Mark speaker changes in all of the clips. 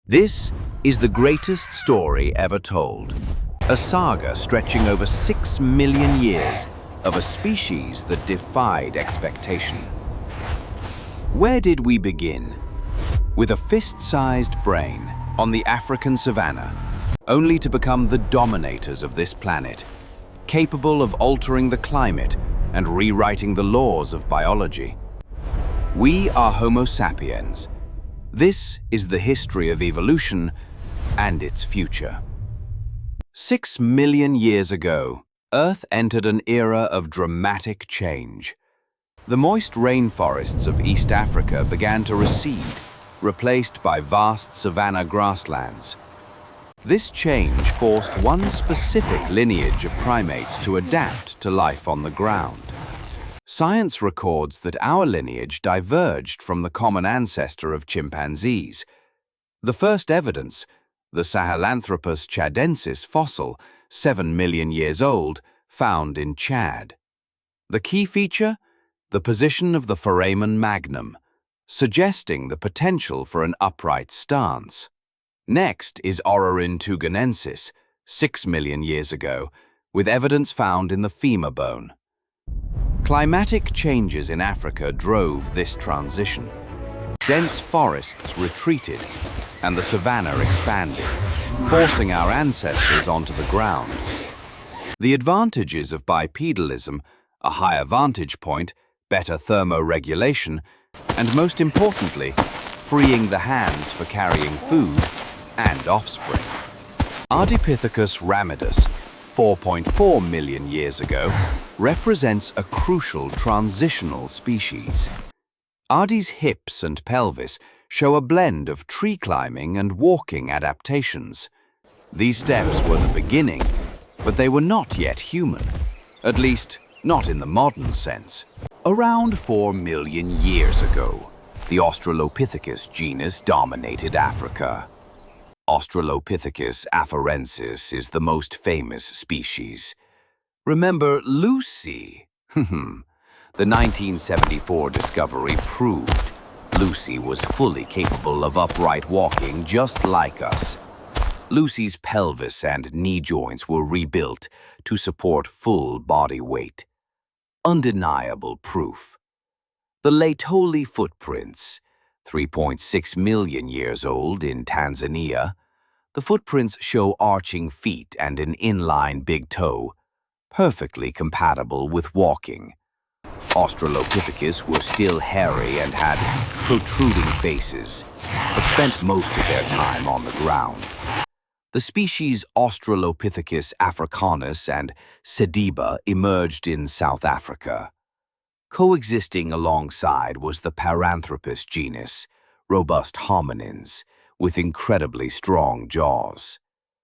Speaker 1: This is the greatest story ever told, a saga stretching over 6 million years of a species that defied expectation. Where did we begin? With a fist-sized brain on the African savanna, only to become the dominators of this planet, capable of altering the climate and rewriting the laws of biology. We are Homo Sapiens. This is the history of evolution and its future. 6 million years ago, Earth entered an era of dramatic change. The moist rainforests of East Africa began to recede, replaced by vast savanna grasslands. This change forced one specific lineage of primates to adapt to life on the ground. Science records that our lineage diverged from the common ancestor of chimpanzees. The first evidence, the Sahelanthropus chadensis fossil, 7 million years old, found in Chad. The key feature? The position of the foramen magnum, suggesting the potential for an upright stance. Next is Orrorin-tugenensis, 6 million years ago, with evidence found in the femur bone. Climatic changes in Africa drove this transition. Dense forests retreated, and the savanna expanded, forcing our ancestors onto the ground. The advantages of bipedalism, a higher vantage point, better thermoregulation, and most importantly, freeing the hands for carrying food and offspring. Ardipithecus ramidus, 4.4 million years ago, represents a crucial transitional species. Ardi's hips and pelvis show a blend of tree climbing and walking adaptations. These steps were the beginning, but they were not yet human, at least not in the modern sense. Around 4 million years ago, the Australopithecus genus dominated Africa. Australopithecus afarensis is the most famous species. Remember Lucy? The 1974 discovery proved Lucy was fully capable of upright walking just like us. Lucy's pelvis and knee joints were rebuilt to support full body weight. Undeniable proof. The Laetoli footprints, 3.6 million years old in Tanzania. The footprints show arching feet and an inline big toe, perfectly compatible with walking. Australopithecus were still hairy and had protruding faces, but spent most of their time on the ground. The species Australopithecus africanus and sediba emerged in South Africa. Coexisting alongside was the Paranthropus genus, robust hominins, with incredibly strong jaws.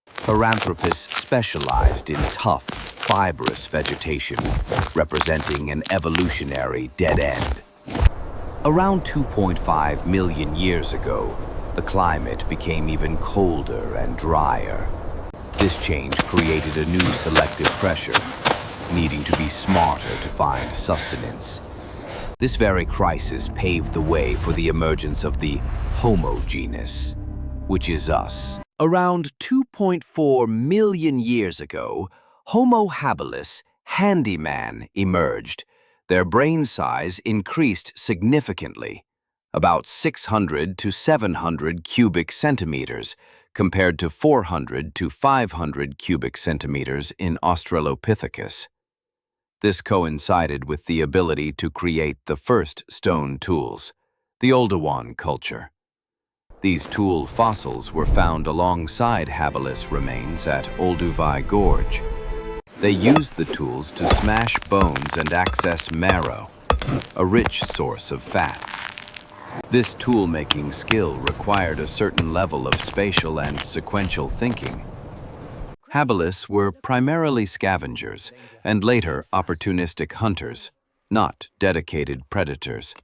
Speaker 1: Paranthropus specialized in tough, fibrous vegetation, representing an evolutionary dead end. Around 2.5 million years ago, the climate became even colder and drier. This change created a new selective pressure, needing to be smarter to find sustenance. This very crisis paved the way for the emergence of the Homo genus, which is us. Around 2.4 million years ago, Homo habilis, handyman, emerged. Their brain size increased significantly, about 600 to 700 cubic centimeters, compared to 400 to 500 cubic centimeters in Australopithecus. This coincided with the ability to create the first stone tools, the Oldowan culture. These tool fossils were found alongside habilis remains at Olduvai Gorge. They used the tools to smash bones and access marrow, a rich source of fat. This tool-making skill required a certain level of spatial and sequential thinking. Habilis were primarily scavengers and later opportunistic hunters, not dedicated predators.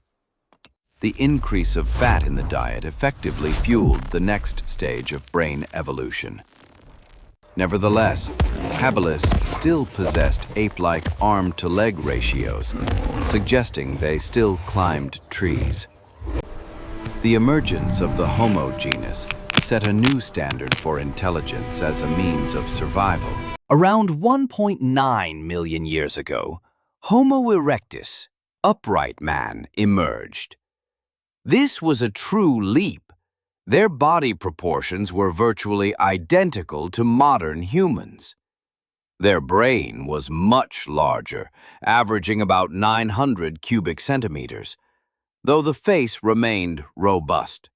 Speaker 1: The increase of fat in the diet effectively fueled the next stage of brain evolution. Nevertheless, habilis still possessed ape-like arm-to-leg ratios, suggesting they still climbed trees. The emergence of the Homo genus set a new standard for intelligence as a means of survival.
Speaker 2: Around 1.9 million years ago, Homo erectus, upright man, emerged. This was a true leap. Their body proportions were virtually identical to modern humans. Their brain was much larger, averaging about 900 cubic centimeters, though the face remained robust.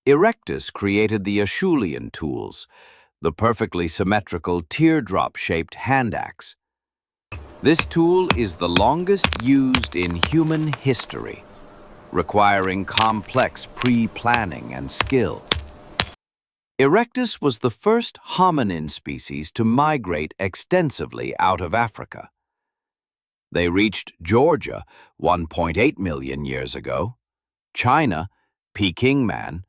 Speaker 2: Erectus created the Acheulean tools, the perfectly symmetrical teardrop-shaped hand axe. This tool is the longest used in human history, requiring complex pre-planning and skill. Erectus was the first hominin species to migrate extensively out of Africa. They reached Georgia 1.8 million years ago, China, Peking man,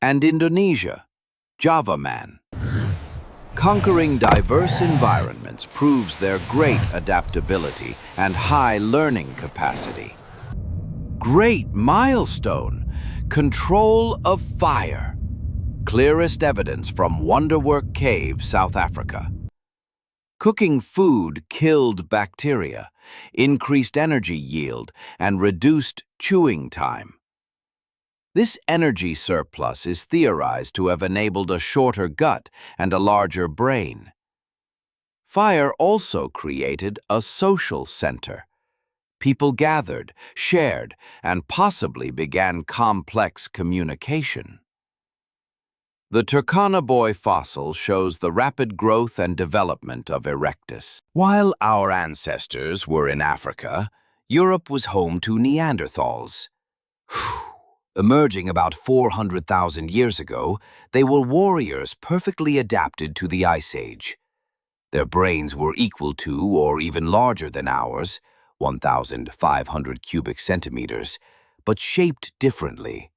Speaker 2: and Indonesia, Java man. Conquering diverse environments proves their great adaptability and high learning capacity. Great milestone, control of fire. Clearest evidence from Wonderwork Cave, South Africa. Cooking food killed bacteria, increased energy yield, and reduced chewing time. This energy surplus is theorized to have enabled a shorter gut and a larger brain. Fire also created a social center. People gathered, shared, and possibly began complex communication. The Turkana boy fossil shows the rapid growth and development of Erectus. While our ancestors were in Africa, Europe was home to Neanderthals. Emerging about 400,000 years ago, they were warriors perfectly adapted to the Ice Age. Their brains were equal to or even larger than ours, 1,500 cubic centimeters, but shaped differently.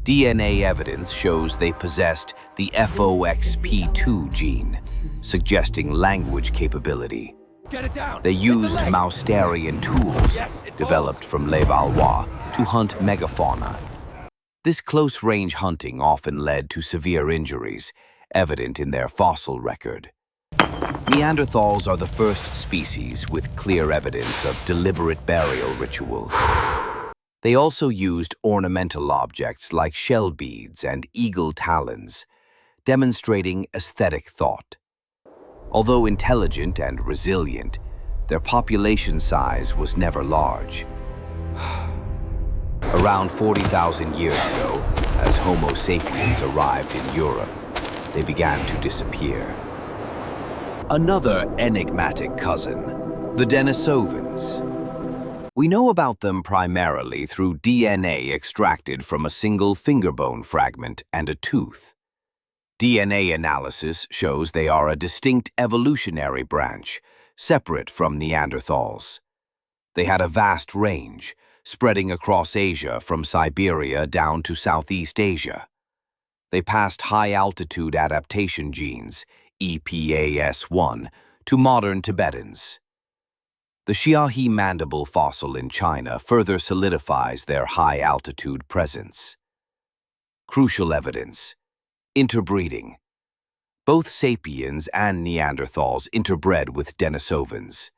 Speaker 2: DNA evidence shows they possessed the FOXP2 gene, suggesting language capability. They used Mousterian tools, developed from Les Valois, to hunt megafauna. This close-range hunting often led to severe injuries, evident in their fossil record. Neanderthals are the first species with clear evidence of deliberate burial rituals. They also used ornamental objects like shell beads and eagle talons, demonstrating aesthetic thought. Although intelligent and resilient, their population size was never large. Around 40,000 years ago, as Homo sapiens arrived in Europe, they began to disappear. Another enigmatic cousin, the Denisovans. We know about them primarily through DNA extracted from a single fingerbone fragment and a tooth. DNA analysis shows they are a distinct evolutionary branch, separate from Neanderthals. They had a vast range, spreading across Asia from Siberia down to Southeast Asia. They passed high-altitude adaptation genes, EPAS1, to modern Tibetans. The Xiaohe mandible fossil in China further solidifies their high-altitude presence. Crucial evidence: interbreeding. Both sapiens and Neanderthals interbred with Denisovans.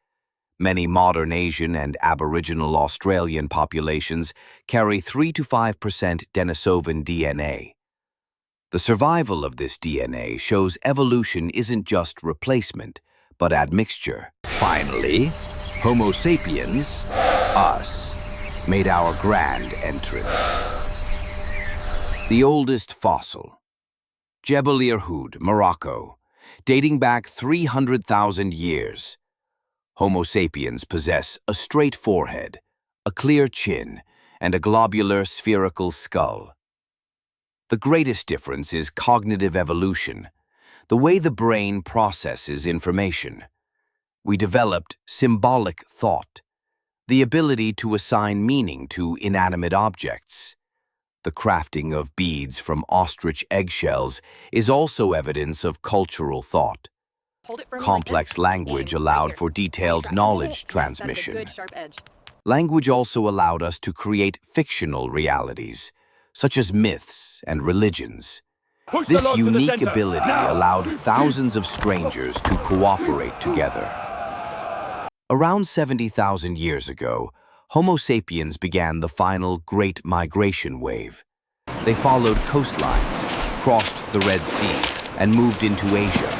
Speaker 2: Many modern Asian and Aboriginal Australian populations carry 3 to 5% Denisovan DNA. The survival of this DNA shows evolution isn't just replacement, but admixture. Finally, Homo sapiens, us, made our grand entrance. The oldest fossil, Jebel Irhoud, Morocco, dating back 300,000 years. Homo sapiens possess a straight forehead, a clear chin, and a globular spherical skull. The greatest difference is cognitive evolution, the way the brain processes information. We developed symbolic thought, the ability to assign meaning to inanimate objects. The crafting of beads from ostrich eggshells is also evidence of cultural thought. Complex language allowed for detailed knowledge transmission. Language also allowed us to create fictional realities, such as myths and religions. This unique ability allowed thousands of strangers to cooperate together. Around 70,000 years ago, Homo sapiens began the final Great Migration wave. They followed coastlines, crossed the Red Sea, and moved into Asia.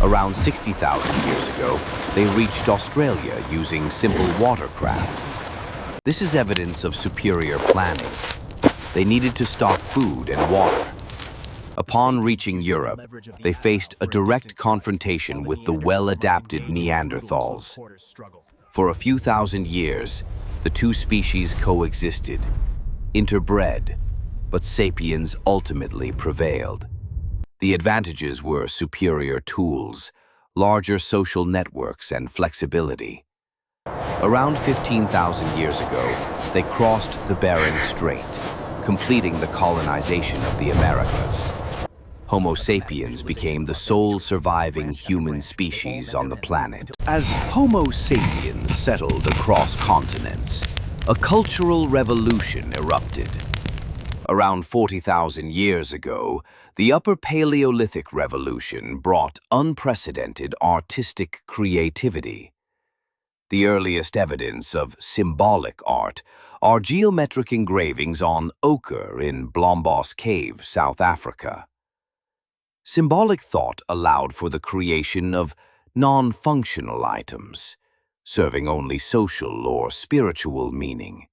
Speaker 2: Around 60,000 years ago, they reached Australia using simple watercraft. This is evidence of superior planning. They needed to stock food and water. Upon reaching Europe, they faced a direct confrontation with the well-adapted Neanderthals. For a few thousand years, the two species coexisted, interbred, but sapiens ultimately prevailed. The advantages were superior tools, larger social networks, and flexibility. Around 15,000 years ago, they crossed the Bering Strait, completing the colonization of the Americas. Homo sapiens became the sole surviving human species on the planet. As Homo sapiens settled across continents, a cultural revolution erupted. Around 40,000 years ago, the Upper Paleolithic Revolution brought unprecedented artistic creativity. The earliest evidence of symbolic art are geometric engravings on ochre in Blombos Cave, South Africa. Symbolic thought allowed for the creation of non-functional items, serving only social or spiritual meaning.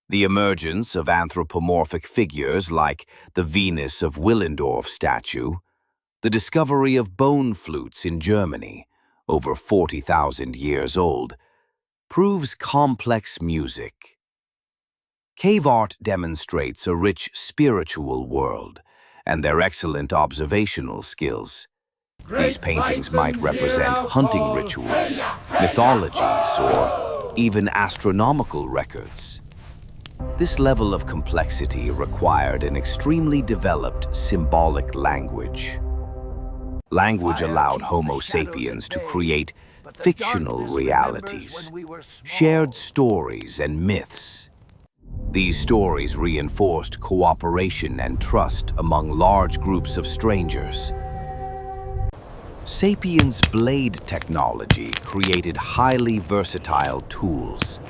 Speaker 2: The emergence of anthropomorphic figures like the Venus of Willendorf statue, the discovery of bone flutes in Germany, over 40,000 years old, proves complex music. Cave art demonstrates a rich spiritual world and their excellent observational skills. These paintings might represent hunting rituals, mythologies, or even astronomical records. This level of complexity required an extremely developed symbolic language. Language allowed Homo sapiens to create fictional realities, shared stories and myths. These stories reinforced cooperation and trust among large groups of strangers. Sapiens' blade technology created highly versatile tools.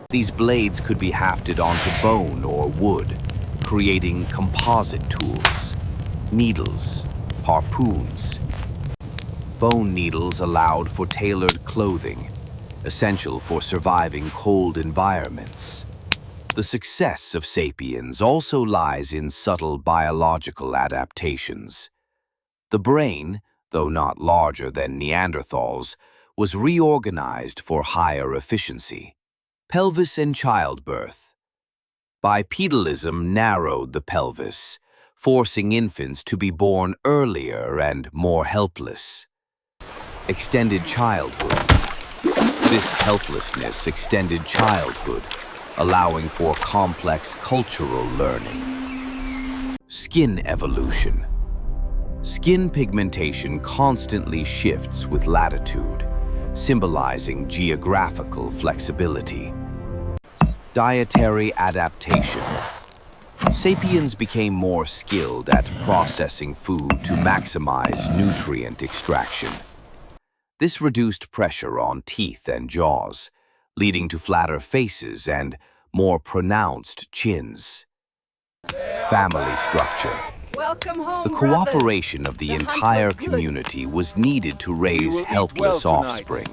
Speaker 2: These blades could be hafted onto bone or wood, creating composite tools, needles, harpoons. Bone needles allowed for tailored clothing, essential for surviving cold environments. The success of sapiens also lies in subtle biological adaptations. The brain, though not larger than Neanderthals, was reorganized for higher efficiency. Pelvis and childbirth. Bipedalism narrowed the pelvis, forcing infants to be born earlier and more helpless. Extended childhood. This helplessness extended childhood, allowing for complex cultural learning. Skin evolution. Skin pigmentation constantly shifts with latitude, symbolizing geographical flexibility. Dietary adaptation. Sapiens became more skilled at processing food to maximize nutrient extraction. This reduced pressure on teeth and jaws, leading to flatter faces and more pronounced chins. Family structure.
Speaker 3: Welcome home,
Speaker 2: The cooperation of the entire community was needed to raise helpless offspring.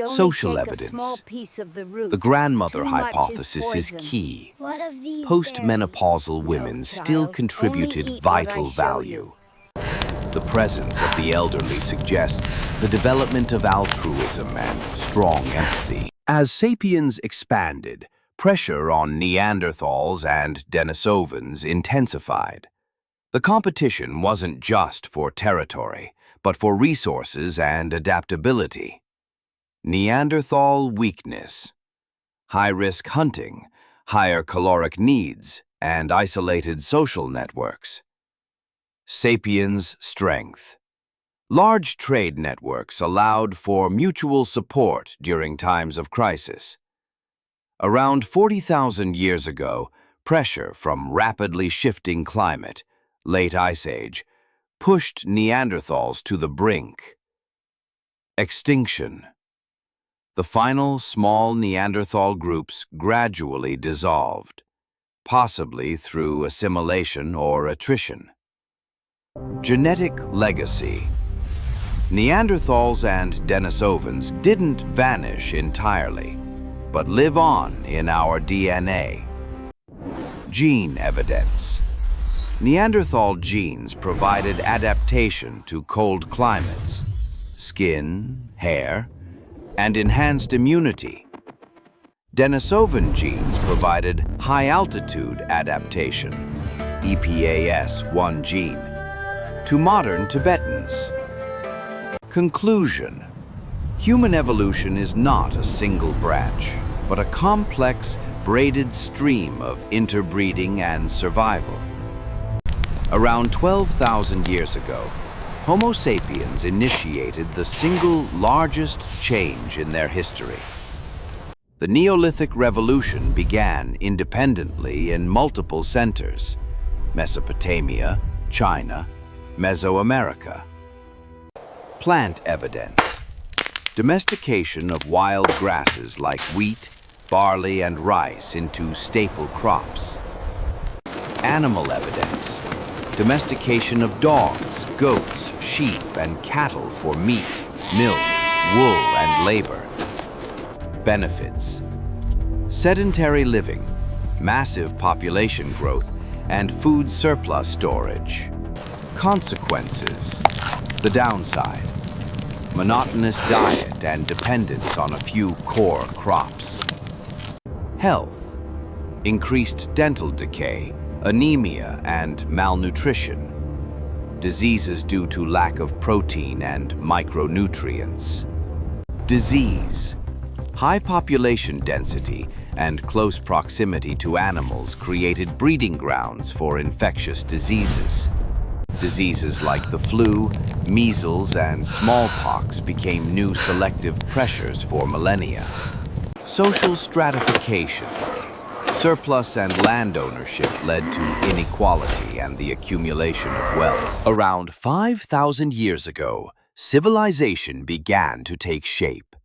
Speaker 2: Social evidence. The grandmother hypothesis is key. Postmenopausal women still contributed vital value. The presence of the elderly suggests the development of altruism and strong empathy. As sapiens expanded, pressure on Neanderthals and Denisovans intensified. The competition wasn't just for territory, but for resources and adaptability. Neanderthal weakness. High-risk hunting, higher caloric needs, and isolated social networks. Sapiens' strength. Large trade networks allowed for mutual support during times of crisis. Around 40,000 years ago, Pressure from rapidly shifting climate, late Ice Age, pushed Neanderthals to the brink. Extinction. The final small Neanderthal groups gradually dissolved, possibly through assimilation or attrition. Genetic legacy. Neanderthals and Denisovans didn't vanish entirely, but live on in our DNA. Gene evidence. Neanderthal genes provided adaptation to cold climates, skin, hair, and enhanced immunity. Denisovan genes provided high-altitude adaptation, EPAS-1 gene, to modern Tibetans. Conclusion. Human evolution is not a single branch, but a complex, braided stream of interbreeding and survival. Around 12,000 years ago, Homo sapiens initiated the single largest change in their history. The Neolithic Revolution began independently in multiple centers: Mesopotamia, China, Mesoamerica. Plant evidence. Domestication of wild grasses like wheat, barley, and rice into staple crops. Animal evidence. Domestication of dogs, goats, sheep, and cattle for meat, milk, wool, and labor. Benefits. Sedentary living, massive population growth, and food surplus storage. Consequences. The downside. Monotonous diet and dependence on a few core crops. Health. Increased dental decay, anemia, and malnutrition. Diseases due to lack of protein and micronutrients. Disease. High population density and close proximity to animals created breeding grounds for infectious diseases. Diseases like the flu, measles, and smallpox became new selective pressures for millennia. Social stratification. Surplus and land ownership led to inequality and the accumulation of wealth. Around 5,000 years ago, civilization began to take shape.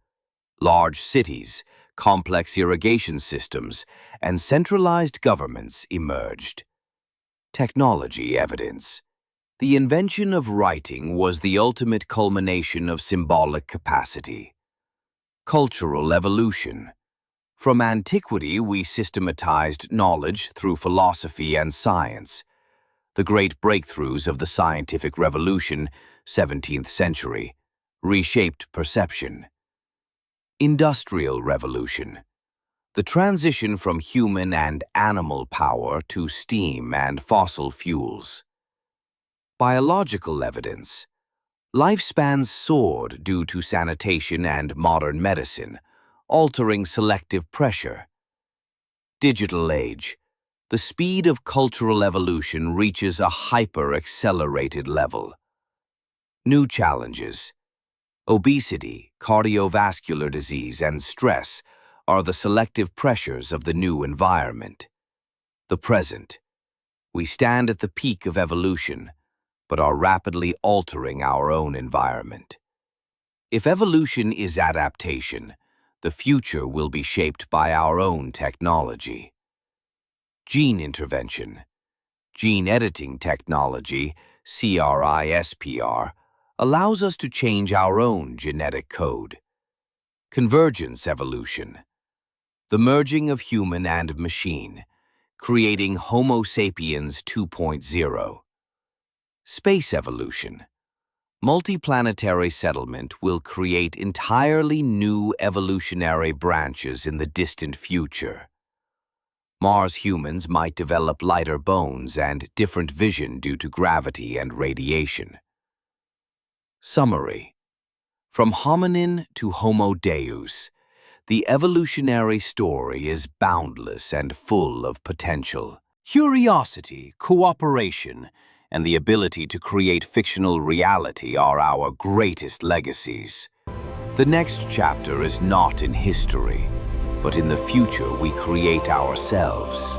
Speaker 2: Large cities, complex irrigation systems, and centralized governments emerged. Technology evidence. The invention of writing was the ultimate culmination of symbolic capacity. Cultural evolution. From antiquity, we systematized knowledge through philosophy and science. The great breakthroughs of the scientific revolution, 17th century, reshaped perception. Industrial revolution. The transition from human and animal power to steam and fossil fuels. Biological evidence. Lifespans soared due to sanitation and modern medicine, altering selective pressure. Digital age. The speed of cultural evolution reaches a hyper-accelerated level. New challenges. Obesity, cardiovascular disease, and stress are the selective pressures of the new environment. The present. We stand at the peak of evolution, but are rapidly altering our own environment. If evolution is adaptation, the future will be shaped by our own technology. Gene intervention. Gene editing technology, CRISPR, allows us to change our own genetic code. Convergence evolution. The merging of human and machine, creating Homo Sapiens 2.0. Space evolution. Multiplanetary settlement will create entirely new evolutionary branches in the distant future. Mars humans might develop lighter bones and different vision due to gravity and radiation. Summary. From hominin to Homo Deus, the evolutionary story is boundless and full of potential. Curiosity, cooperation, and the ability to create fictional reality are our greatest legacies. The next chapter is not in history, but in the future we create ourselves.